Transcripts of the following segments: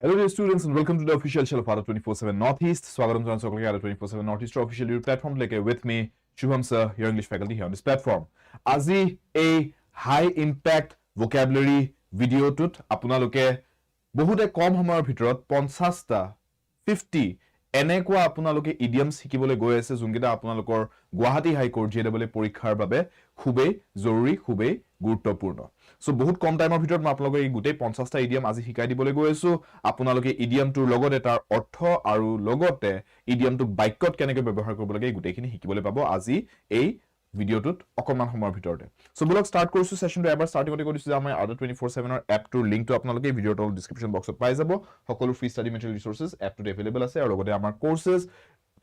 Hello dear students and welcome to the official channel of Ada 24/7 Northeast. Swagatam janatu সকলকে Ada 24/7 Northeast official YouTube platform leke with me Subhvam Sir, your English faculty here on this platform. আজি a high impact vocabulary video tut আপোনালোকে বহুতে কম সময়ৰ ভিতৰত 50টা 50 এনেকুৱা আপোনালোকে idioms শিকিবলৈ গৈ আছে যোনকেইটা আপোনালোকৰ গুৱাহাটী হাই কোৰ্ট JAA পৰীক্ষাৰ বাবে খুবেই জৰুৰী খুবেই গুৰুত্বপূৰ্ণ সো বহুত কম টাইমৰ ভিতৰত মই আপোনালোকক এই গুটেই 50টা ইডিয়াম আজি শিকাই দিবলৈ গৈ আছো আপোনালোকে ইডিয়ামটোৰ লগতে তাৰ অৰ্থ আৰু লগতে ইডিয়ামটো বাক্যত কেনেকৈ ব্যৱহাৰ কৰিব লাগে এই গুটেইখিনি শিকিবলৈ পাব আজি এই ভিডিওটোত অকমান সময়ৰ ভিতৰতে সো ব্লগ ষ্টাৰ্ট কৰিছো সেশনটো এবাৰ ষ্টাৰ্টিংতে কৰিছো যে আমাৰ Ada 24/7 ৰ এপটোৰ লিংকটো আপোনালোকে এই ভিডিওটোৰ ডেসক্ৰিপচন বক্সত পাই যাব সকলো ফ্ৰী ষ্টাডি মেটেৰিয়েল ৰিসোৰ্সেস এপটোত এভেইলেবল আছে আৰু লগতে আমাৰ কোৰ্সেস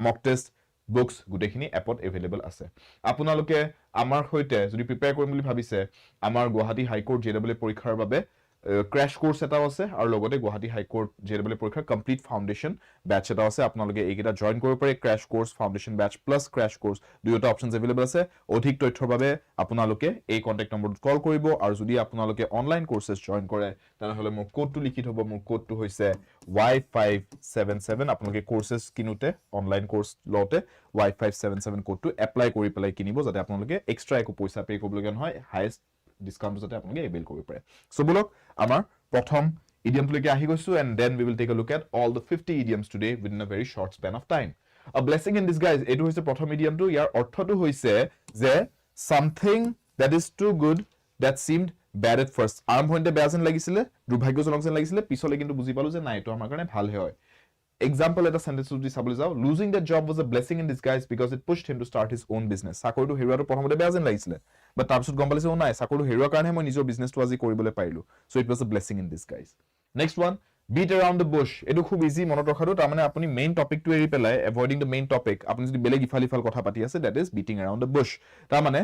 মক টেষ্ট বুকস গুটেখিনি এপত এভেইলেবল আছে আপোনালোকে আমাৰ হৈতে যদি প্ৰিপেয়াৰ কৰিম বুলি ভাবিছে আমাৰ গুৱাহাটী হাই কোৰ্ট JAA পৰীক্ষাৰ বাবে ক্ৰ্যাশ কোৰ্স এটাও আছে আৰু লগতে গুৱাহাটী হাই কোৰ্ট JAA পৰীক্ষাৰ কমপ্লিট ফাউন্ডেশন ব্যাচ এটা আছে আপোনালোকে এইকেইটা জয়েন কৰিব পাৰে crash course foundation batch plus crash course দুয়োটা অপচনস এভেইলেবল আছে অধিক তথ্যৰ বাবে আপোনালোকে এই কন্টাক্ট নম্বৰটোত কল কৰিব আৰু যদি আপোনালোকে অনলাইন কোৰ্সেস জয়েন কৰে তেনেহলে মোৰ কোডটো লিখি থব মোৰ কোডটো হৈছে Y577 আপোনালোকে কোৰ্সেস কিনুতে অনলাইন কোৰ্স লওতে Y577 কোডটো এপ্লাই কৰি পেলাই কিনিব যাতে আপোনালোকে এক্সট্ৰা একো পইচা পে কৰিবলগীয়া নহয় হাইয়েস্ট ডিসকাউন্ট যাতে আপোনালোকে এভেইল কৰিব পাৰে সো বলক আমাৰ প্ৰথম ইডিয়ামটো লৈকে আহি গৈছো and then we will take a look at all the 50 idioms today within a very short span of time a blessing in disguise এটো হৈছে প্ৰথম ইডিয়ামটো ইয়াৰ অৰ্থটো হৈছে যে something that is too good that seemed bad at first আৰম্ভণিতে বেয়া যেন লাগিছিলে দুৰ্ভাগ্যজনক যেন লাগিছিলে পিছলৈ কিন্তু বুজি পালো যে নাই এটো আমাৰ কাৰণে ভাল হয় Example এটা সেন্টেন্স যদি চাবলৈ যাও losing that job was a blessing in disguise because it pushed him to start his own business চাকৰিটো হেৰুৱাটো প্ৰথমতে বেয়া যেন লাগিছিলে বাট তাৰপিছত গম পালিছে নাই চাকৰিটো হেৰুৱাৰ কাৰণে মই নিজৰ বিজনেছটো আজি কৰিবলৈ পাৰিলো so it was a blessing in disguise next one beat around the bush এটো খুব ইজি মনত ৰখাটো তাৰ মানে আপুনি মেইন টপিকটো এৰি পেলাই avoiding the main topic আপুনি যদি বেলেগ ইফাল কথা পাতি আছে that is beating around the bush তাৰ মানে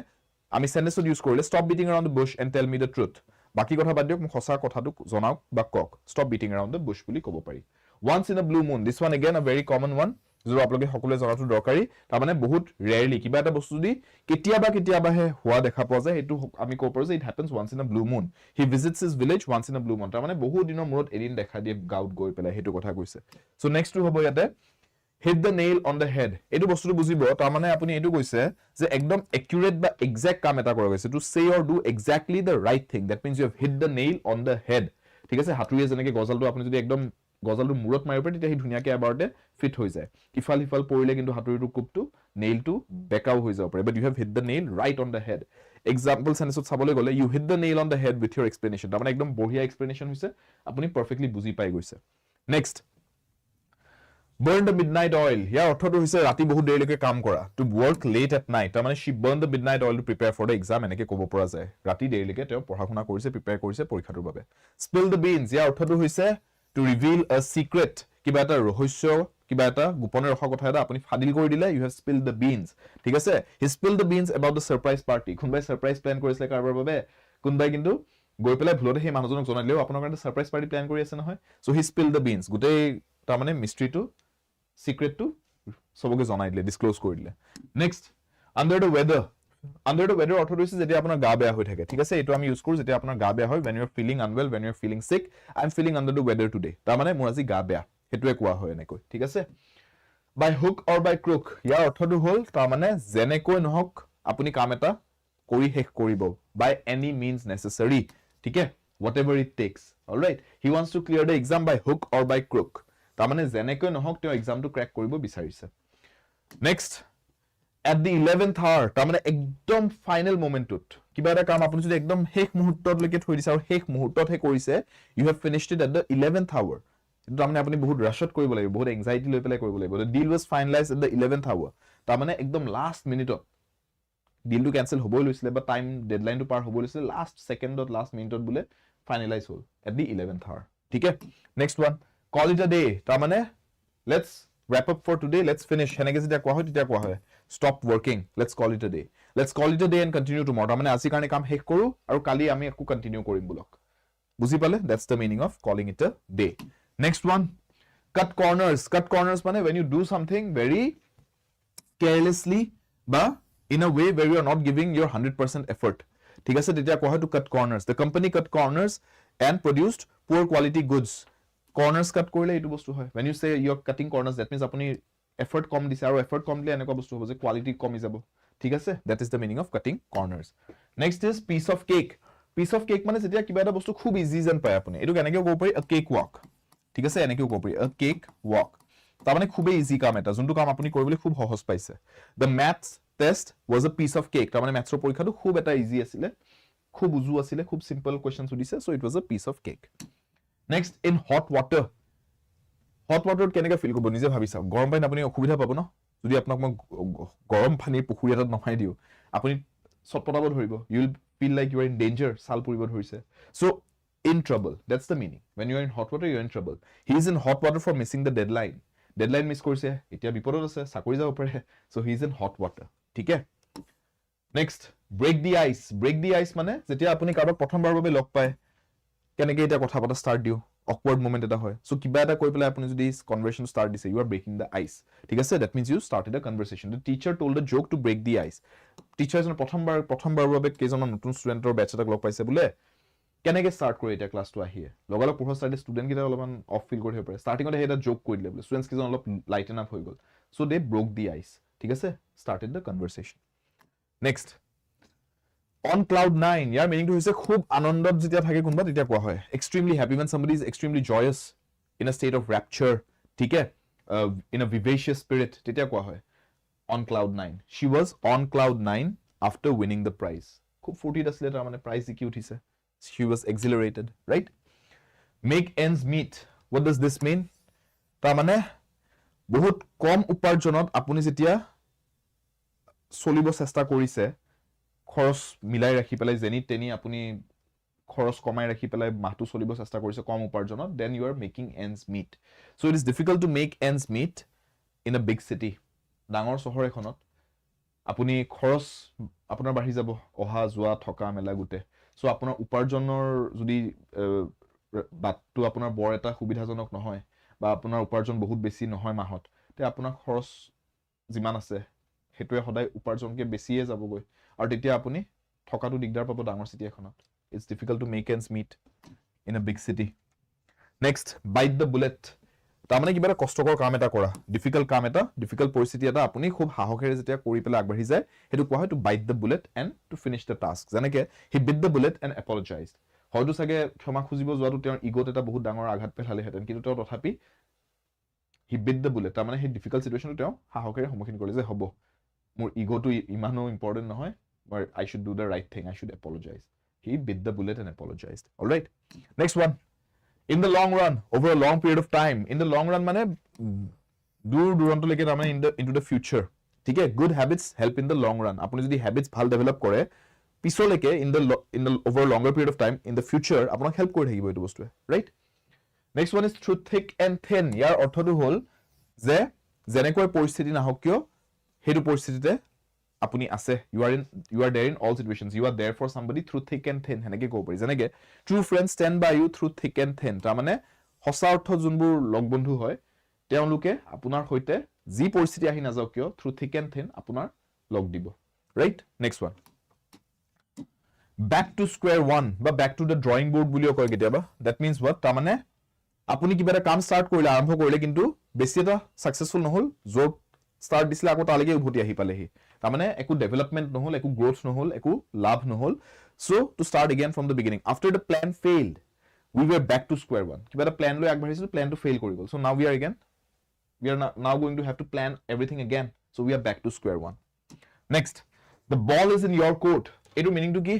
আমি সেন্টেন্সটো ইউজ কৰিলে stop beating around the bush and tell me the truth বাকি কথা বাদ দিয়ক মোক সঁচা কথাটো জনাওক বা কক stop beating around the bush বুলি ক'ব পাৰি once in a blue moon this one again a very common one जो आपलोকে সকলে জনাটো দৰকাৰী তাৰ মানে বহুত ৰেয়াৰলি কিবা এটা বস্তু যদি কেতিয়াবা হে হোৱা দেখা পোৱা যায় এটো আমি ক'ব পাৰো যে it happens once in a blue moon he visits his village once in a blue moon তাৰ মানে বহুত দিনৰ মূৰত এদিন দেখা দিয়ে গাউট গৈ পেলাই হেতু কথা কৈছে সো নেক্সট টু হ'ব ইয়াতে hit the nail on the head এটো বস্তুটো বুজিব তাৰ মানে আপুনি এটো কৈছে যে একদম একিউৰেট বা এক্সাক্ট কাম এটা কৰা গৈছে to say or do exactly the right thing that means you have hit the nail on the head ঠিক আছে হাতুৰিয়ে যেনেকৈ গজলটো আপুনি যদি একদম গজলটো মূৰত মাৰিব পাৰে তেতিয়া হি ধুনিয়াকৈ এবাৰতে ফিট হৈ যায় ইফাল পৰিলে কিন্তু হাতুৰিটো কুপটো নেইলটো বেকাও হৈ যাব পাৰে but you have hit the nail right on the head example sentence চাবলৈ গলে you hit the nail on the head with your explanation তাৰ মানে একদম বঢ়িয়া এক্সপ্লেনেশন হৈছে আপুনি পাৰফেক্টলি বুজি পাই গৈছে next burn the midnight oil ইয়াৰ অৰ্থটো হৈছে ৰাতি বহুত দেৰিলৈকে কাম কৰা to work late at night তাৰ মানে she burned the midnight oil to prepare for the exam এনেকৈ ক'ব পৰা যায় ৰাতি দেৰিলৈকে তেওঁ পঢ়া-শুনা কৰিছে প্ৰিপেয়াৰ কৰিছে পৰীক্ষাটোৰ বাবে spill the beans ইয়াৰ অৰ্থটো হৈছে to reveal a secret কিবা এটা ৰহস্য কিবা এটা গোপনে ৰখা কথা এটা আপুনি ফাদিল কৰি দিলে you have spilled the beans ঠিক আছে he spilled the beans about the surprise party কোনবাই সাৰপ্ৰাইজ প্ল্যান কৰিছিলে কাৰবাৰ বাবে কোনবাই কিন্তু গৈ পেলাই ভুলতে সেই মানুহজনক জনাইলেও আপোনাৰ কাৰণে সাৰপ্ৰাইজ পাৰ্টি প্ল্যান কৰি আছে নহয় so he spilled the beans গোটেই তাৰ মানে মিস্ট্ৰিটো সিক্ৰেটটো সবকে জনাই দিলে ডিসক্লোজ কৰি দিলে নেক্সট under the weather অৰ্থটো হৈছে যেতিয়া আপোনাৰ গা বেয়া হৈ থাকে ঠিক আছে এটো আমি ইউজ কৰো যেতিয়া আপোনাৰ গা বেয়া হয় when you are feeling unwell when you are feeling sick I am feeling under the weather today তাৰ মানে মোৰ আজি গা বেয়া হেতুৱে কোৱা হয় এনেকৈ ঠিক আছে by hook or by crook ইয়াৰ অৰ্থটো হ'ল তাৰ মানে যেনেকৈ নহক আপুনি কাম এটা কৰি শেষ কৰিব by any means necessary ঠিক আছে whatever it takes all right he wants to clear the exam by hook or by crook তাৰ মানে যেনেকৈ নহক তেওঁ এক্সামটো ক্ৰ্যাক কৰিব বিচাৰিছে next at the 11th hour তাৰ মানে একদম ফাইনাল মোমেন্টত কিবা এটা কাম আপুনি যদি একদম শেষ মুহূৰ্তত লৈকে থৈ দিছে আৰু শেষ মুহূৰ্তত হে কৰিছে you have finished it at the 11th hour এটা মানে আপুনি বহুত ৰাশত কৰিব লাগিব বহুত এংজাইটি লৈ পেলাই কৰিব লাগিব the deal was finalized at the 11th hour তাৰ মানে একদম লাষ্ট মিনিটত ডিলটো ক্যান্সেল হ'বই লৈছিলে বা টাইম ডেডলাইনটো পাৰ হ'ব লৈছিলে লাষ্ট সেকেন্ডত লাষ্ট মিনিটত বুলে ফাইনালাইজ হ'ল at the 11th hour ঠিক আছে next one call it a day তাৰ মানে let's wrap up for today let's finish হেনেকে যেতিয়া কোৱা হয় তেতিয়া কোৱা হয় stop working let's call it a day and continue tomorrow তাৰ মানে আজি কাৰণে কাম শেষ কৰো আৰু কালি আমি একো কন্টিনিউ কৰিম বুলক বুজি পালে that's the meaning of calling it a day next one cut corners মানে when you do something very carelessly বা in a way where you are not giving your 100% effort ঠিক আছে তেতিয়া কোৱা হয় to cut corners the company cut corners and produced poor quality goods কৰ্নাৰ্স কাট কৰিলে এইটো বস্তু হয় when you say you are cutting corners that means আপুনি এফৰ্ট কম দিছে আৰু এফৰ্ট কম দিলে এনেকুৱা বস্তু হ'ব যে কোৱালিটি কমি যাব ঠিক আছে that is the meaning of cutting corners next is piece of cake মানে যেতিয়া কিবা এটা বস্তু খুব ইজি যেন পায় আপুনি এইটো কেনেকৈ ক'ব পাৰি a cake walk ঠিক আছে এনেকৈ ক'ব পাৰি a cake walk তাৰ মানে খুবেই ইজি কাম এটা যোনটো কাম আপুনি কৰিবলৈ খুব সহজ পাইছে the maths test was a piece of cake তাৰ মানে mathsৰ পৰীক্ষাটো খুব এটা ইজি আছিল খুব উজু আছিল খুব সিম্পল কোৱেশ্চন সুধিছে so it was a piece of cake next in hot water কেনেকৈ ফিল কৰিব নিজে ভাবি চাওক গৰম পানীত আপুনি অসুবিধা পাব ন যদি আপোনাক মই গৰম পানীৰ পুখুৰী এটাত নমাই দিও আপুনি ছটপটাব ধৰিব you will feel like you are in danger ছাল পুৰিব ধৰিছে so in trouble that's the meaning when you are in hot water you are in trouble he is in hot water for missing the deadline miss কৰিছে এতিয়া বিপদত আছে চাকৰি যাব পাৰে so he is in hot water ঠিক আছে next break the ice মানে যেতিয়া আপুনি কাৰোবাক প্ৰথমবাৰৰ বাবে লগ পায় কেনেকৈ এটা কথা পতা ষ্টাৰ্ট দিও awkward moment এটা হয় so কিবা এটা কৈ পেলাই আপুনি যদি conversation start দিছে you are breaking the ice ঠিক আছে that means you started a conversation the teacher told a joke to break the ice teacher জন প্ৰথমবাৰৰ বাবে কেইজন নতুন ষ্টুডেন্টৰ বেচ এটাক লগ পাইছে বুলে কেনেকৈ ষ্টাৰ্ট কৰি এটা ক্লাছটো আহিয়ে লগালগ পঢ়া ষ্টাৰ্ট ষ্টুডেন্ট কিটা অলপমান অফ ফিল কৰি হৈ পৰে ষ্টাৰ্টিংতে এটা জোক কৰি দিলে বুলে ষ্টুডেন্টছ কিজন অলপ লাইটেন আপ হৈ গল so they broke the ice ঠিক আছে started the conversation next on cloud 9 ইয়াৰ মিনিংটো হৈছে খুব আনন্দত যেতিয়া থাকে কোনবা তেতিয়া কোৱা হয় extremely happy when somebody is extremely joyous in a state of rapture ঠিক আছে in a vivacious spirit তেতিয়া কোৱা হয় on cloud 9 she was on cloud 9 after winning the prize খুব ফূৰ্তিত আছিল তাৰ মানে প্ৰাইজ জিকি উঠিছে she was exhilarated right make ends meet what does this mean তাৰ মানে বহুত কম উপাৰ্জনত আপুনি যেতিয়া চলিব চেষ্টা কৰিছে খৰচ মিলাই ৰাখি পেলাই যেনি তেনি আপুনি খৰচ কমাই ৰাখি পেলাই মাহটো চলিব চেষ্টা কৰিছে কম উপাৰ্জনত then you are making ends meet so it is difficult to make ends meet in a big city ডাঙৰ চহৰ এখনত আপুনি খৰচ আপোনাৰ বাঢ়ি যাব অহা যোৱা থকা মেলা গুটে so আপোনাৰ উপাৰ্জনৰ যদি বাটটো আপোনাৰ বৰ এটা সুবিধাজনক নহয় বা আপোনাৰ উপাৰ্জন বহুত বেছি নহয় মাহত তে আপোনাৰ খৰচ যিমান আছে হেতুৱে সদায় উপাৰ্জনকে বেছিয়ে যাবগৈ আৰু তেতিয়া আপুনি ঠকাটো দিগদাৰ পাব ডাঙৰ সিটি এখনত it's difficult to make ends meet in a big city next bite the bullet তাৰ মানে কিবা এটা কষ্টকৰ কাম এটা কৰা ডিফিকাল্ট কাম এটা ডিফিকাল্ট পৰিস্থিতি এটা আপুনি খুব সাহসেৰে যেতিয়া কৰি পেলাই আগবাঢ়ি যায় হেতু কোৱা হয় to bite the bullet and to finish the task যেনেকৈ he bit the bullet and apologized হয়তো চাগে ক্ষমা খুজিব যোৱাটো তেওঁৰ ইগোত এটা বহুত ডাঙৰ আঘাত পেলালেহেঁতেন কিন্তু তেওঁ তথাপি he bit the bullet তাৰ মানে সেই ডিফিকাল্ট সিচুৱেচনটো তেওঁ সাহসেৰে সন্মুখীন কৰিলে যে হ'ব মোৰ ইগোটো ইমানো ইম্পৰ্টেন্ট নহয় but I should do the right thing I should apologize he bit the bullet and apologized all right next one in the long run over a long period of time in the long run মানে দূৰ দূৰন্তলৈকে তাৰ মানে into the future ঠিক আছে good habits help in the long run আপুনি যদি habits ভাল develop কৰে পিছলৈকে in the over a longer period of time in the future আপোনাক হেল্প কৰি থাকিব এইটো বস্তুৱে right next one is through thick and thin ইয়াৰ অৰ্থটো হ'ল যে যেনেকৈ পৰিস্থিতি নাহক কিয় হেতু পৰিস্থিতিতে আপুনি আছে you are there in all situations you are there for somebody through thick and thin হেনেকে ক'ব পাৰি যেনেকৈ true friends stand by you through thick and thin তাৰ মানে সঁচা অৰ্থ যোনবোৰ লগ বন্ধু হয় তেওঁলোকে আপোনাৰ সৈতে যি পৰিস্থিতি আহি নাযাওক কিয় through thick and thin আপোনাৰ লগ দিব right next one back to square one বা back to the drawing board বুলিও কয় কেতিয়াবা that means what তাৰ মানে আপুনি কিবা এটা কাম ষ্টাৰ্ট কৰিলে আৰম্ভ কৰিলে কিন্তু বেছি এটা সাকসেসফুল নহল য'ত ষ্টাৰ্ট দিছিলে আকৌ তালৈকে উভতি আহি পালেহি তাৰ মানে একো ডেভেলপমেন্ট নহল একো গ্ৰোথ নহল একো লাভ নহল so to start again from the beginning after the plan failed we were back to square one কিবা এটা প্ল্যান লৈ আগবাঢ়িছিল প্ল্যান to fail কৰি গল so now we are now going to have to plan everything again so we are back to square one next the ball is in your court এটো মিনিংটো কি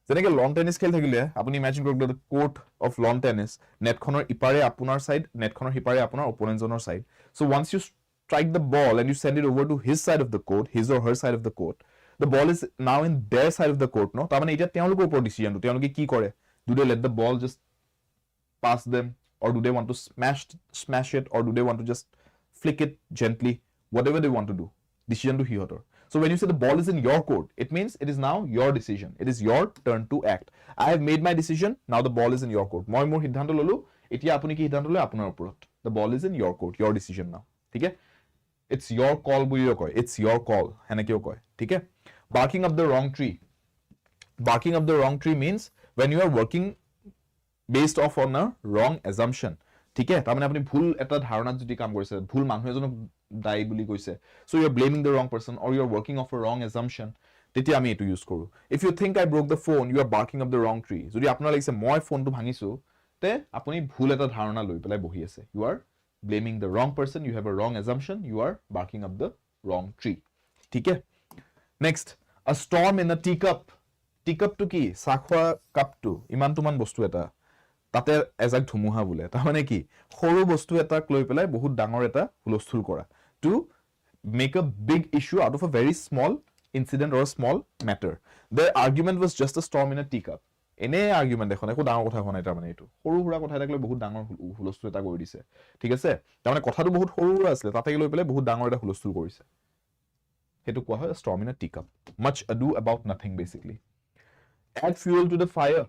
যেনেকৈ lawn tennis খেল থাকিলে আপুনি imagine কৰক the court of lawn tennis নেটখনৰ ইপাৰে আপোনাৰ side নেটখনৰ হিপাৰে আপোনাৰ অপোনেণ্টজনৰ side so once you strike the ball and you send it over to his side of the court his or her side of the court the ball is now in their side of the court no তাৰ মানে এটা তেওঁলোকৰ ওপৰত ডিসিশনটো তেওঁলোকে কি কৰে do they let the ball just pass them or do they want to smash it or do they want to just flick it gently whatever they want to do decision to হিহঁতৰ so when you say the ball is in your court it means it is now your decision it is your turn to act I have made my decision now the ball is in your court মই মোৰ সিদ্ধান্ত ললো এতিয়া আপুনি কি সিদ্ধান্ত লয় আপোনাৰ ওপৰত the ball is in your court your decision now ঠিক আছে it's your call বুলিও কয় it's your call হেনেকেও কয় ঠিক আছে barking up the wrong tree means when you are working based off on a wrong assumption ঠিক আছে তাৰমানে আপুনি ভুল এটা ধাৰণাত যদি কাম কৰিছে ভুল মানুহ এজনক দায়ী বুলি কৈছে so you are blaming the wrong person or you are working off a wrong assumption তেতিয়া আমি এটো ইউজ কৰো if you think I broke the phone you are barking up the wrong tree যদি আপোনাৰ লাগিছে মই ফোনটো ভাঙিছো তে আপুনি ভুল এটা ধাৰণা লৈ পেলাই বহি আছে you are blaming the wrong person you have a wrong assumption you are barking up the wrong tree ঠিক আছে next a storm in a teacup teacup to কি সাখোৱা কাপটো ইমানটোমান বস্তু এটা তাতে এজাক ধুমুহা বুলে তাৰ মানে কি সৰু বস্তু এটা লৈ পেলাই বহুত ডাঙৰ এটা হুলস্থুল কৰা to make a big issue out of a very small incident or a small matter the argument was just a storm in a teacup এনে আর্গুমেন্ট দেখোন একো ডাঙৰ কথা হোৱা নাই তাৰ মানে এটো সৰু হুৰা কথা এটা লৈ বহুত ডাঙৰ হুলস্থুল এটা কৰি দিছে ঠিক আছে তাৰ মানে কথাটো বহুত সৰু হুৰা আছিল তাতে লৈ পেলাই বহুত ডাঙৰ এটা হুলস্থুল কৰিছে হেতু কোৱা হয় storm in a teacup much ado about nothing basically add fuel to the fire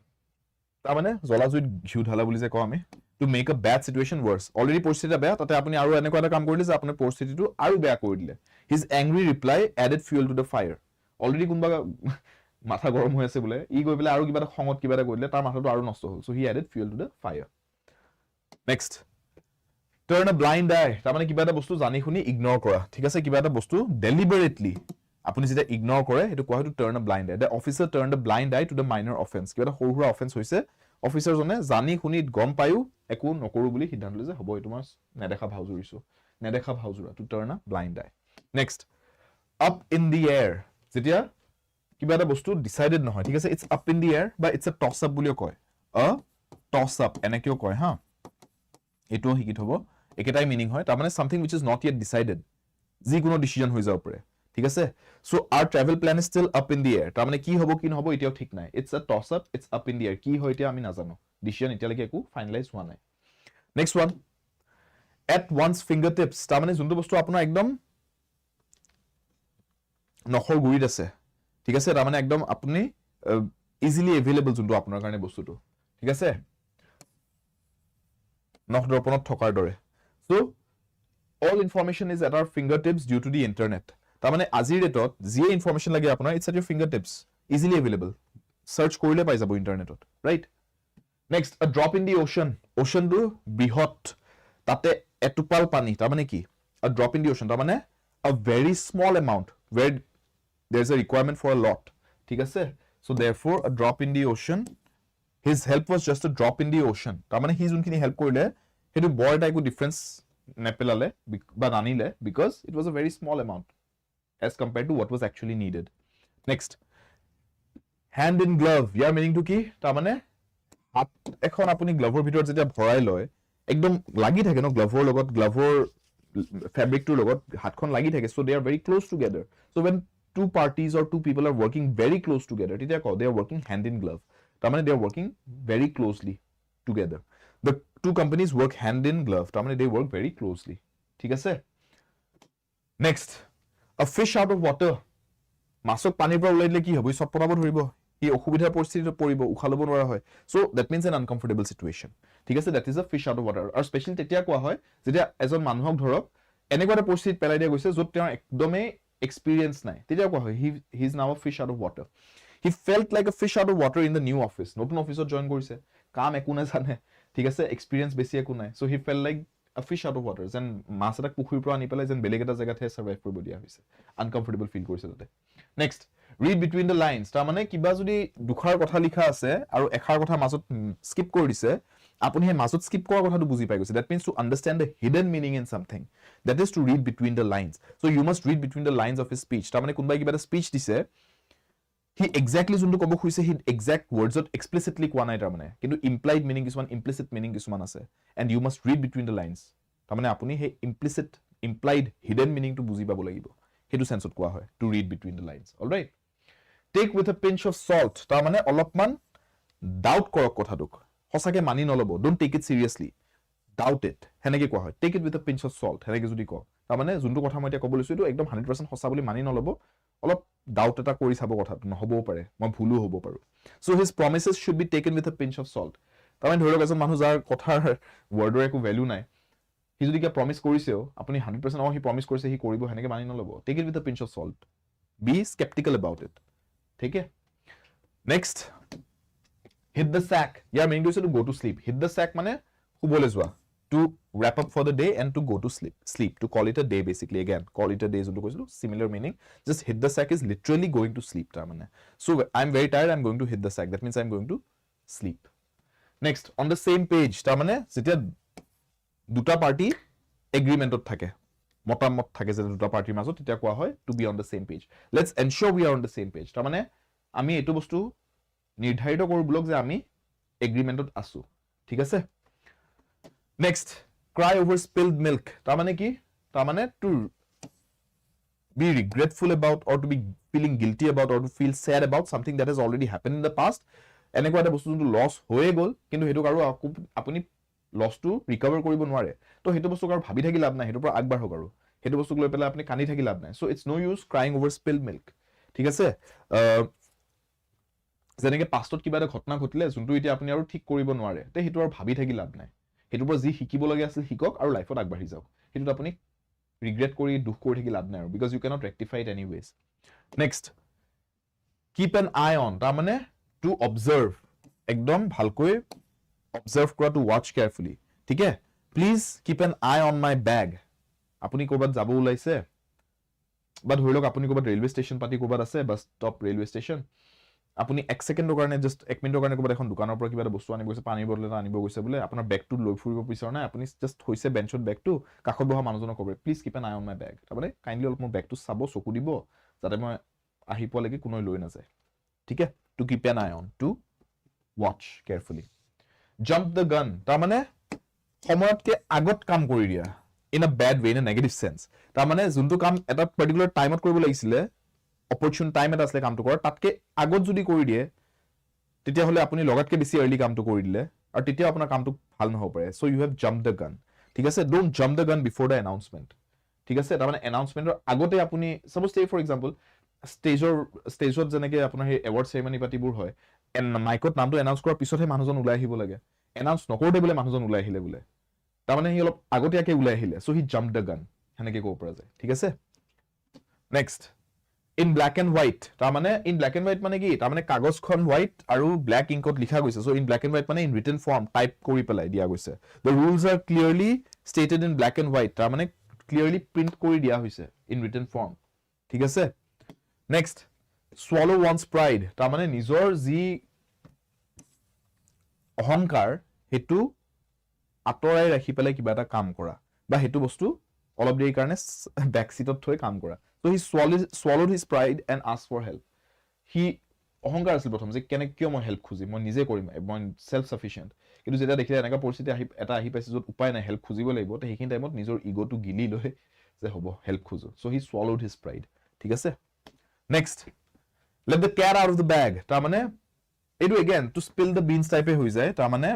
তাৰ মানে জলাজুইত ঘিউ ঢালা বুলি যে কওঁ আমি to make a bad situation worse already পৰিস্থিতিটা বেয়া তাতে আপুনি আৰু এনেকুৱা এটা কাম কৰিলে যে আপুনি পৰিস্থিতিটো আৰু বেয়া কৰি দিলে his angry reply added fuel to the fire already কোনবা মাথা গৰম হৈ আছে বুলে ই গৈ পেলাই আৰু কিবা এটা খঙত কিবা এটা কৰিলে তাৰ মাথাটো আৰু নষ্ট হ'ল so he added fuel to the fire next turn a blind eye তাৰ মানে কিবা এটা বস্তু জানি শুনি ইগনোৰ কৰা ঠিক আছে কিবা এটা বস্তু deliberately আপুনি যেটা ইগনোৰ কৰে এটো কোৱা হয় turn a blind eye the officer turned a blind eye to the minor offense কিবা এটা সৰু সৰু অফেন্স হৈছে অফিসাৰ জনে জানি শুনি গম পায়ো একো নকৰো বুলি সিদ্ধান্ত লৈছে হ'ব এটো মাছ নেদেখা ভাউজুৰিছো নেদেখা ভাউজুৰা to turn a blind eye next up in the air যেতিয়া কিবা এটা বস্তু ডিসাইডেড নহয় ঠিক আছে it's up in the air বা it's a toss up বুলিও কয় a toss up এনেকেও কয় হা এটো হিকিত হ'ব একেটাই মিনিং হয় তাৰ মানে something which is not yet decided যি কোনো ডিসিশন হৈ যাব পাৰে ঠিক আছে so our travel plan is still up in the air তাৰ মানে কি হ'ব কি নহব এতিয়াও ঠিক নাই it's a toss up it's up in the air কি হয় এতিয়া আমি নাজানো ডিসিশন এতিয়ালৈকে একো ফাইনালাইজ হোৱা নাই next one at one's fingertips তাৰ মানে যোনটো বস্তু আপোনাৰ একদম নখৰ গুৰিত আছে ঠিক আছে তাৰ মানে একদম আপুনি ইজিলি এভেইলেবল যোনটো আপোনাৰ কাৰণে বস্তুটো ঠিক আছে নখ দৰ্পণত থকাৰ দৰে so all information is at our fingertips due to the internet তাৰ মানে আজিৰ ৰেটত যি ইনফৰমেশন লাগে আপোনাৰ it's at your fingertips easily available search কৰিলে পাই যাব ইন্টাৰনেটত right next a drop in the ocean ocean টো বৃহৎ তাতে এটুপাল পানী তাৰ মানে কি a drop in the ocean তাৰ মানে a very small amount where there's a requirement for a lot ঠিক আছে so therefore a drop in the ocean his help was just a drop in the ocean তাৰ মানে হি যোনখিনি help কৰিলে হেতু বৰ এটা একো ডিফাৰেন্স নেপেলালে বা নানিলে because it was a very small amount as compared to what was actually needed next hand in glove year meaning to কি তাৰ মানে হাত এখন আপুনি গ্লাভৰ ভিতৰত যেতিয়া ভৰাই লয় একদম লাগি থাকে ন গ্লাভৰ লগত গ্লাভৰ ফেব্ৰিকটোৰ লগত হাতখন লাগি থাকে so they are very close together so when two parties or two people are working very close together তেতিয়া কও they are working hand in glove তাৰ মানে they are working very closely together the two companies work hand in glove তাৰ মানে they work very closely ঠিক আছে next a fish out of water মাছক পানীৰ পৰা উলাই দিলে কি হ'ব ই সব পৰাব ধৰিব ই অসুবিধাৰ পৰিস্থিতিত পৰিব উখালব নোৱাৰা হয় so that means an uncomfortable situation ঠিক আছে that is a fish out of water আৰু স্পেশালি তেতিয়া কোৱা হয় যেতিয়া এজন মানুহক ধৰক এনেকুৱা এটা পৰিস্থিতিত পেলাই দিয়া গৈছে য'ত তেওঁ একদমে এক্সপেৰিয়েন্স নাই তেতিয়া কোৱা হয় he is now a fish out of water he felt like a fish out of water in the new office নতুন অফিসত জয়েন কৰিছে কাম একো না জানে ঠিক আছে এক্সপেৰিয়েন্স বেছি একো নাই so he felt like a fish out of water যেন মাছ এটা পুখুৰীৰ পৰা আনি পেলাই যেন বেলেগ এটা জায়গাতে সাৰ্ভাইভ কৰিব দিয়া হৈছে আনকমফৰ্টেবল ফিল কৰিছে তাতে next read between the lines তাৰ মানে কিবা যদি দুখাৰ কথা লিখা আছে আৰু এখাৰ কথা মাজত স্কিপ কৰি দিছে আপুনি হে মাজত স্কিপ কৰাৰ কথাটো বুজি পাই গৈছে that means to understand the hidden meaning in something that is to read between the lines so you must read between the lines of his speech তাৰ মানে কোনবাই কিবা এটা স্পিচ দিছে he exactly যোনটো কব খুইছে he exact words to explicitly কোৱা নাই তাৰ মানে কিন্তু implied meaning কিছুমান implicit meaning কিছুমান আছে and you must read between the lines তাৰ মানে আপুনি হে implicit implied hidden meaning টো বুজি পাব লাগিব হেতু সেন্সত কোৱা হয় to read between the lines all right take with a pinch of salt তাৰ মানে অলপমান ডাউট কৰক কথাটোক হসাকে মানি নলব don't take it seriously doubt it হেনেকে কোৱা হয় take it with a pinch of salt হেনেকে যদি কও তাৰ মানে যোনটো কথা মই এতিয়া ক'ব লৈছো এটো একদম 100% হসা বুলি মানি নলব অলপ ডাউট এটা কৰি চাব কথাটো নহবও পাৰে মই ভুলও হ'ব পাৰো so his promises should be taken with a pinch of salt তাৰ মানে ধৰক এজন মানুহ যাৰ কথাৰ ওয়াৰ্ডৰ একো ভ্যালু নাই হি যদি কি প্ৰমিস কৰিছেও আপুনি 100% হি প্ৰমিস কৰিছে হি কৰিব হেনেকে মানি নলব take it with a pinch of salt be skeptical about it ঠিক আছে next hit the sack year meaning হৈছে to go to sleep hit the sack মানে শুবলে যোৱা to wrap up for the day and to go to sleep to call it a day basically. Again, call it a day jonto koisilo, similar meaning. Just hit the sack is literally going to sleep ta mane. So I'm very tired, I'm going to hit the sack, that means I'm going to sleep. Next, on the same page ta mane jetia duta party agreement ot thake, motamot thake je duta party মাজত, তেতিয়া কোৱা হয় to be on the same page. Let's ensure we are on the same page. ta mane আমি এটো বস্তু নিৰ্ধাৰিত কৰো block যে আমি এগ্ৰিমেন্টত আছো, ঠিক আছে? Next, cry over spilled milk. ta mane ki? ta mane to be regretful about or to be feeling guilty about or to feel sad about something that has already happened in the past. এনেকুৱা এটা বস্তু যোনটো loss হৈয়ে গ'ল কিন্তু হেতু আৰু আপুনি লছটো ৰিকভাৰ কৰিব নোৱাৰে, তো হেতু বস্তু আৰু ভাবি থাকি লাভ নাই, হেতুৰ পৰা আগবাঢ়ক আৰু হেতু বস্তু লৈ পেলাই আপুনি কানি থাকি লাভ নাই। So it's no use crying over spilled milk, ঠিক আছে? যেনেকৈ পাষ্টত কিবা এটা ঘটনা ঘটিলে যোনটো এতিয়া আপুনি আৰু ঠিক কৰিব নোৱাৰে, তে হেতু আৰু ভাবি থাকি লাভ নাই, হেতুৰ পৰা যি শিকিব লগা আছিল শিকক আৰু লাইফত আগবাঢ়ি যাওক। হেতুত আপুনি ৰিগ্ৰেট কৰি দুখ কৰি থাকি লাভ নাই আৰু, because you can't rectify it anyways. Next, keep an eye on, তাৰ মানে টু অবজাৰ্ভ, একদম ভালকৈ অবজাৰ্ভ কৰা, টু ৱাচ কেয়াৰফুলি, ঠিক আছে? Please keep an eye on my bag. আপুনি ক'ৰবাত যাব ওলাইছে বা ধৰি লওক আপুনি ক'ৰবাত ৰেলৱে ষ্টেচন পাতি ক'ৰবাত আছে, বাছ ষ্টপ ৰেলৱে ষ্টেচন, আপুনি 1 ছেকেণ্ডৰ কাৰণে জাষ্ট 1 মিনিটৰ কাৰণে ক'ৰবাত এখন দোকানৰ পৰা কিবা এটা বস্তু আনিব গৈছে, পানীৰ বটল এটা আনিব গৈছে বোলে, আপোনাৰ বেগটো লৈ ফুৰিব বিচৰা নাই, আপুনি জাষ্ট হৈছে বেঞ্চত বেগটো, কাষত বহা মানুহজনক ক'ব please keep an eye on my bag, তাৰমানে কাইণ্ডলি অলপ মোৰ বেগটো চাব, চকু দিব, যাতে মই আহি পোৱালৈকে কোনোৱে লৈ নাযায়, ঠিক আছে? To keep an eye on, to watch carefully. Jump the gun, তাৰমানে সময়তকে আগত কাম কৰি দিয়া, in a bad way, in a negative sense. তাৰমানে যোনটো কাম এটা পাৰ্টিকুলাৰ টাইমত কৰিব লাগিছিলে, অপৰচুন টাইম এটা আছিলে কামটো কৰাৰ, তাতকে আগত যদি কৰি দিয়ে তেতিয়াহ'লে আপুনি লগাতকে বেছি আৰ্লি কামটো কৰি দিলে আৰু তেতিয়া আপোনাৰ কামটো ভাল নহ'ব পাৰে। So' you have jump the gun, ঠিক আছে? Don't jump the gun before the announcement, ঠিক আছে? তাৰমানে এনাউন্সমেণ্টৰ আগতে আপুনি চাপ'জ টেক ফৰ এক্সাম্পল ষ্টেজত যেনেকৈ আপোনাৰ সেই এৱাৰ্ড চেৰেমনি পাতিবোৰ হয়, মাইকত নামটো এনাউন্স কৰাৰ পিছতহে মানুহজন ওলাই আহিব লাগে, এনাউন্স নকৰোঁতে বোলে মানুহজন ওলাই আহিলে বোলে, তাৰমানে সি অলপ আগতীয়াকৈ ওলাই আহিলে, চ' হি জাম্প দ্য গান, সেনেকৈ ক'ব পৰা যায়, ঠিক আছে? Next, in black and white, তাৰমানে ইন ব্লেক এণ্ড হোৱাইট মানে কি? তাৰমানে কাগজখন হোৱাইট আৰু ব্লেক ইংকত লিখা গৈছে, চ' ইন ব্লেক এণ্ড হোৱাইট মানে ইন ৰিটেন ফৰ্ম টাইপ কৰি পেলাই দিয়া গৈছে। The rules R clearly stated in black and white, তাৰমানে ক্লিয়াৰলি প্ৰিণ্ট কৰি দিয়া হৈছে ইন ৰিটেন ফৰ্ম, ঠিক আছে? নেক্সট, swallow one's pride, তাৰমানে নিজৰ যি অহংকাৰ সেইটো আঁতৰাই ৰাখি পেলাই কিবা এটা কাম কৰা, বা সেইটো বস্তু অলপ দেৰিৰ কাৰণে বেক চিটত থৈ কাম কৰা। So he swallowed his pride and asked for help. He অহংকাৰ আছিল প্ৰথম যে কিয় মই হেল্প খুজিম, মই নিজে কৰিম, মই সেল্ফ সাফিচিয়েণ্ট, কিন্তু যেতিয়া দেখিলে এনেকুৱা পৰিস্থিতি আহি পাইছে য'ত উপায় নাই, হেল্প খুজিব লাগিব, তো সেইখিনি টাইমত নিজৰ ইগ'টো গিলি লৈ যে হ'ব হেল্প খোজো। চ' হি swallowed his pride, ঠিক আছে? Next, let the cat out of the bag, তাৰমানে এইটো এগেইন টু স্পিল দ্য বিনছ টাইপে হৈ যায়, তাৰমানে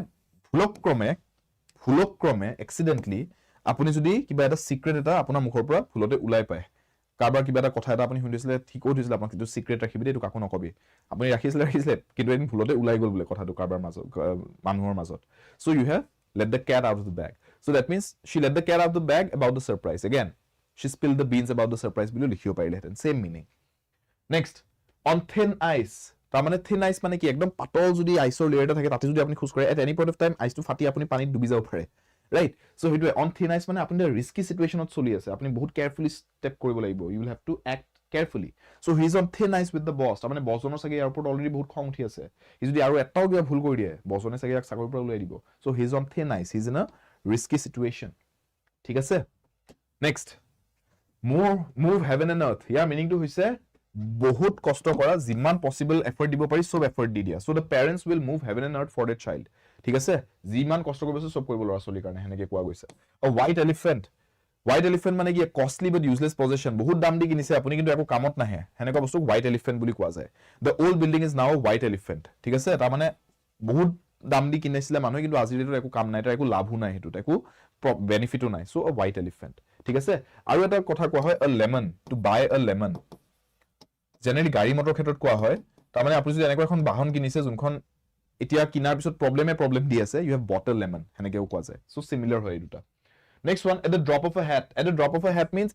ভুলক্ৰমে এক্সিডেণ্টলি আপুনি যদি কিবা এটা চিক্ৰেট এটা আপোনাৰ মুখৰ পৰা ভুলতে ওলাই পায়, কাৰোবাৰ কিবা এটা কথা এটা আপুনি শুনিছিলে, ঠিকো থৈছিলে, আপোনাক কিন্তু চিক্ৰেট ৰাখিবি দেই, এইটো কাকো নকবি, আপুনি ৰাখিছিলে কিন্তু এদিন ভুলতে ওলাই গ'ল বোলে কথাটো কাৰোবাৰ মাজত, মানুহৰ মাজত। So' you have let the cat out of the bag. So that means she let the cat out of the bag about the surprise. Again, she spilled the beans about the surprise বুলি লিখিব পাৰিলেহেঁতেন, same meaning. Next, on thin ice, তাৰমানে thin ice মানে কি? একদম পাতল যদি আইচৰ layer এটা থাকে, তাতে যদি আপুনি খোজ কাঢ়ে, at any point of time আইচটো ফাটি আপুনি পানীত ডুবি যাব পাৰে, ৰাইট? চ' সেইটোৱে অন থিন আইচ মানে আপুনি ৰিস্কি চিটুৱেশ্যনত চলি আছে, আপুনি বহুত কেয়াৰফুলি ষ্টেপ কৰিব লাগিব, you will have to act carefully. So' he is on thin ice with the boss, তাৰমানে বছজনৰ চাগে এয়াৰপৰ্ট অলৰেডি বহুত খং উঠি আছে, সি যদি আৰু এটাও কিবা ভুল কৰি দিয়ে, বছজনে চাগে ইয়াক চাকৰিৰ পৰা ওলাই দিব। So' he is on thin ice, he is in a risky situation, ঠিক আছে? Next, move heaven and earth, ইয়াৰ মিনিংটো হৈছে বহুত কষ্ট কৰা, যিমান পচিবল এফৰ্ট দিব পাৰি চব এফৰ্ট দি দিয়া। So' the parents will move heaven and earth for the child, ঠিক আছে? যিমান কষ্ট কৰিব চব কৰিব ল'ৰা ছোৱালীৰ কাৰণে, সেনেকে কোৱা গৈছে। হোৱাইট এলিফেণ্ট মানে কি? কষ্টলি বাট ইউজলেছ পজেশ্যন, বহুত দাম দি কিনিছে আপুনি কিন্তু একো কামত নাহে, সেনেকুৱা বস্তু হোৱাইট এলিফেণ্ট বুলি কোৱা যায়। The old building is now white elephant, ঠিক আছে? তাৰমানে বহুত দাম দি কিনিছিলে মানুহে, কিন্তু আজিৰ ডেটত একো কাম নাই, তাৰ একো লাভো নাই, সেইটোত একো বেনিফিটো নাই। চ' হোৱাইট এলিফেণ্ট, ঠিক আছে? আৰু এটা কথা কোৱা হয় আ লেমন, টু বাই আ লেমন, জেনেৰেলি গাড়ী মটৰ ক্ষেত্ৰত কোৱা হয়। তাৰমানে আপুনি যদি এনেকুৱা এখন বাহন কিনিছে যোনখন এতিয়া কিনাৰ পিছত প্ৰব্লেম দি আছে, ইউ হেভ বট এ লেমন, সেনেকেও কোৱা যায়। চ' চিমিলাৰ হয় এই দুটা। Next one, at the drop of a hat. At the drop of a hat means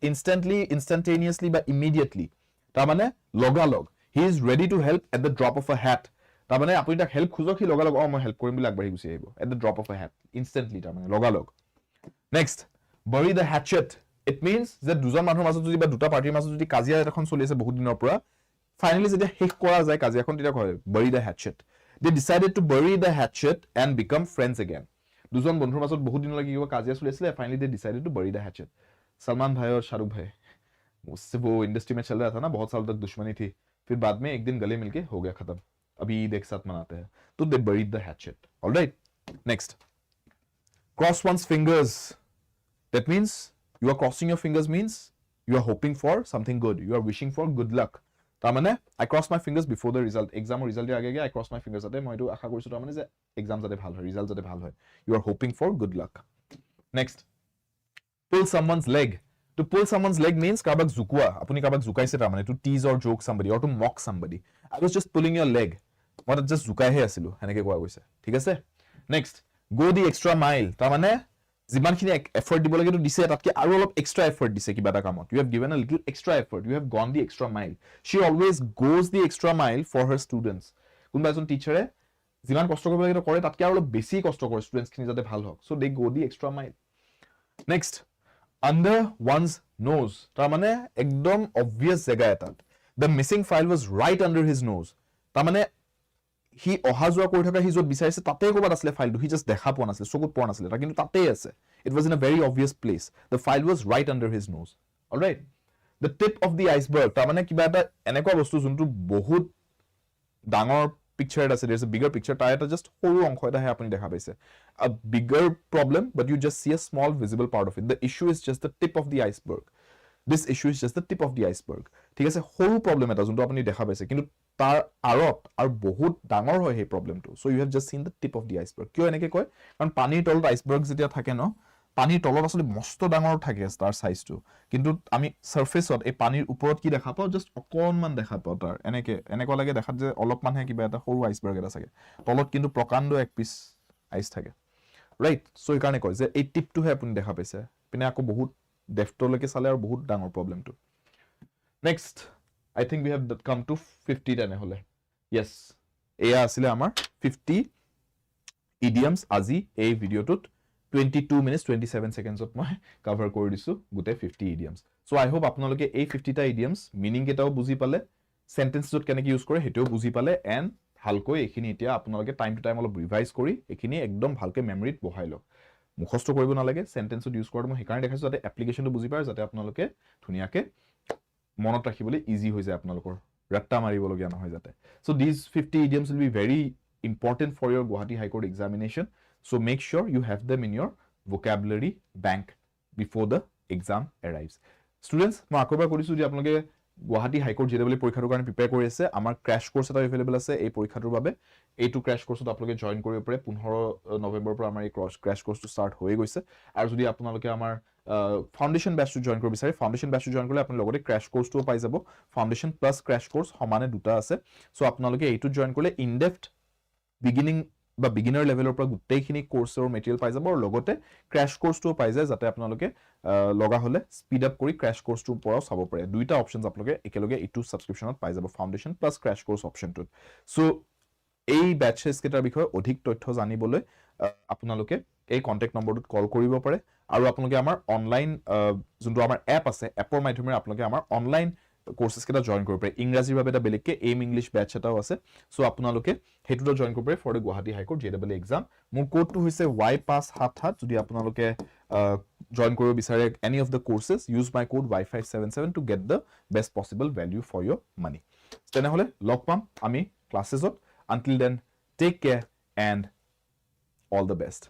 instantaneously বা ইমিডিয়েটলি, তাৰমানে লগালগ। He is ready to help at the drop of a hat, তাৰমানে আপুনি তাক হেল্প খোজক, সি লগালগ মই হেল্প কৰিম বুলি আগবাঢ়ি গুচি আহিব। At the drop of a hate, instantly, তাৰমানে লগালগ। Next, bury the hatchet. It means যে দুজন মানুহৰ মাজত যদি বা দুটা পাৰ্টিৰ মাজত যদি কাজিয়া এখন চলি আছে বহুত দিনৰ পৰা ফাইনালি যেতিয়া শেষ কৰা যায় কাজিয়াখন তেতিয়া কয় bury the hatchet. They decided to bury the hatchet and become friends again. দুজন বন্ধুৰ মাজত বহুত দিনলৈকে কিবা কাজিয়া চলি আছিল finally they decided to bury the hatchet. Salman भाई और शाहरुख भाई उससे वो इंडस्ट्री में चल रहा था ना बहुत साल तक दुश्मनी थी फिर बाद में एक दिन गले मिलके हो गया खत्म अभी ईद एक साथ मनाते हैं तो they buried the hatchet. All right, next, cross one's fingers. That means you are crossing your fingers means you are hoping for something good, you are wishing for good luck. তাৰমানে I cross my fingers before the result, exam result এৰ আগে I cross my fingers যাতে মই এটো আশা কৰিছো তাৰমানে যে exam যাতে ভাল হয়, result যাতে ভাল হয়, you are hoping for good luck. Next, pull someone's leg. To pull someone's leg means কাবাক জুকুৱা, আপুনি কাবাক জুকাইছে তাৰমানে to tease or joke somebody or to mock somebody. I was just pulling your leg, মই just জুকাইহে আছিলো হেনেকে কোৱা গৈছে, ঠিক আছে. Next, go the extra mile. তাৰমানে যিমানখিনি এফৰ্ট দিব লাগে তো দিছে তাতকে আৰু অলপ এক্সট্ৰা এফৰ্ট দিছে কিবা এটা কামত, you have given a little extra effort, you have gone the extra mile. She always goes the extra mile for her students. কোনবা এজন টিচাৰে যিমান কষ্ট কৰিব লাগে কৰে তাতকে আৰু অলপ বেছি কষ্ট কৰে ষ্টুডেন্টছ খিনি যাতে ভাল হওক, so they go the extra mile. Next, under one's nose. তাৰমানে একদম obvious জেগা এটাত, the missing file was right under his nose. তাৰমানে হি অহা যোৱা কৰি থকা হি য'ত বিচাৰিছে তাতে ক'বাত আছিলে ফাইলটো, হি জাষ্ট দেখা পোৱা নাছিলে, চকুত পোৱা নাছিলে, কিন্তু তাতেই আছে. It was in a very obvious place. The file was right under his nose. All right, the tip of the iceberg. তাৰমানে কিবা এটা এনেকুৱা বস্তু যোনটো বহুত ডাঙৰ পিকচাৰ আছে, there's a bigger picture, তাৰ এটা জাষ্ট সৰু অংশ এটাহে আপুনি দেখা পাইছে, a bigger problem but you just see a small visible part of it. The issue is just the tip of the iceberg. This issue is just the tip of the iceberg. ঠিক আছে, সৰু problem এটা যোনটো আপুনি দেখা পাইছে কিন্তু তাৰ আৰত আৰু বহুত ডাঙৰ হয় সেই প্ৰবলেমটো, so you have just seen the tip of the iceberg. কিয় এনেকে কয় কাৰণ পানীৰ তলত আইসবাৰ্গ যেতিয়া থাকে ন, পানীৰ তলত আসলে মস্ত ডাঙৰ থাকে তাৰ সাইজটো, কিন্তু আমি সাৰফেসত এই পানীৰ ওপৰত কি দেখা পাও, জাস্ট অকনমান দেখা পাও, তাৰ এনেকুৱা লাগে দেখাত যে অলপমানহে কিবা এটা সৰু আইসবাৰ্গ এটা থাকে, তলত কিন্তু প্ৰকাণ্ড এক পিস আইস থাকে, ৰাইট. সো এই কাৰণে কয় যে এই টিপটোহে আপুনি দেখা পাইছে, পিনে আকৌ বহুত ডেফটলৈকে চালে আৰু বহুত ডাঙৰ প্ৰবলেমটো. Next, I think we have come to 50 তেনেহলে. Yes, এয়া আছিলে আমাৰ 50 idioms আজি এই ভিডিওটোত 22 minutes 27 seconds ত মই কভাৰ কৰি দিছো গুটে 50 idioms. So I hope আপোনালোকে এই 50টা idioms মিনিং কেটাও বুজি পালে, সেন্টেন্সত কেনেকৈ ইউজ কৰে হেতেও বুজি পালে, এন্ড ভালকৈ এখিনি এতিয়া আপোনালোকে টাইম টু টাইম অলপ ৰিভাইজ কৰি এখিনি একদম ভালকৈ মেমৰিত বহাই লওক, মুখস্থ কৰিব নালাগে, সেন্টেন্সত ইউজ কৰাটো মই সেইকাৰণে দেখাইছো যাতে এপ্লিকেশনটো বুজি পায়, যাতে আপোনালোকে ধুনিয়াকে মনত ৰাখিবলৈ ইজি হৈ যায়, আপোনালোকৰ ৰাট্টা মাৰিবলগীয়া নহয় যাতে. So these 50 idioms will be very important for your Guwahati High Court examination. So make sure you have them in your vocabulary bank before the exam arrives. Students, মই আকবাৰ কৰিছো যে আপোনালোকে Guwahati High Court JAA পৰীক্ষাৰ কাৰণে prepare কৰি আছে, আমাৰ ক্ৰ্যাশ course এটা अवेलेबल আছে এই পৰীক্ষাটোৰ বাবে. এইটো ক্ৰ্যাশ কোৰ্সত আপোনালোকে জয়েন কৰিব পাৰে, 15 নৱেম্বৰৰ পৰা আমাৰ এই ক্ৰ্যাশ কোৰ্সটো ষ্টাৰ্ট হৈ গৈছে, আৰু যদি আপোনালোকে আমাৰ ফাউন্ডেশন ব্যাচটো জয়েন কৰিব বিচাৰে, ফাউন্ডেশন ব্যাচটো জয়েন কৰিলে আপুনি লগতে ক্ৰ্যাশ কোৰ্সটোও পাই যাব, ফাউন্ডেশন প্লাস ক্ৰ্যাশ কোৰ্স সমানে দুটা আছে. সো আপোনালোকে এইটো জয়েন কৰিলে ইন ডেপথ বিগিনিং বা বিগিনাৰ লেভেলৰ পৰা গোটেইখিনি কোৰ্সৰ মেটেৰিয়েল পাই যাব, আৰু লগতে ক্ৰ্যাশ কোৰ্সটোও পাই যায় যাতে আপোনালোকে লগা হলে স্পিড আপ কৰি ক্ৰ্যাশ কোৰ্সটোৰ পৰাও চাব পাৰে. দুইটা অপচনছ আপোনালোকে একেলগে এইটো সাবস্ক্ৰিপশনত পাই যাব, foundation plus crash course অপচনটোত. So এই ব্যাচেছ কেটাৰ বিষয়ে অধিক তথ্য জানিবলৈ আপোনালোকে এই কন্টাক্ট নম্বৰটোত কল কৰিব পাৰে, আৰু আপোনালোকে আমাৰ অনলাইন যোনটো আমাৰ এপ আছে, এপৰ মাধ্যমেৰে আপোনালোকে আমাৰ অনলাইন কোৰ্সেছ কেটা জয়েন কৰিব পাৰে. ইংৰাজীৰ বাবে এটা বেলেগকে এইম ইংলিছ বেচ এটাও আছে, সো আপোনালোকে হেতুটো জয়েন কৰিব পাৰে for the Guwahati high court JAA exam. মোৰ কোডটো হৈছে Y577. যদি আপোনালোকে জয়েন কৰিব বিচাৰে any of the courses, use my code Y577 to get the best possible value for your money. তেনেহলে লগ পাম আমি ক্লাसेছত. Until then, take care and all the best.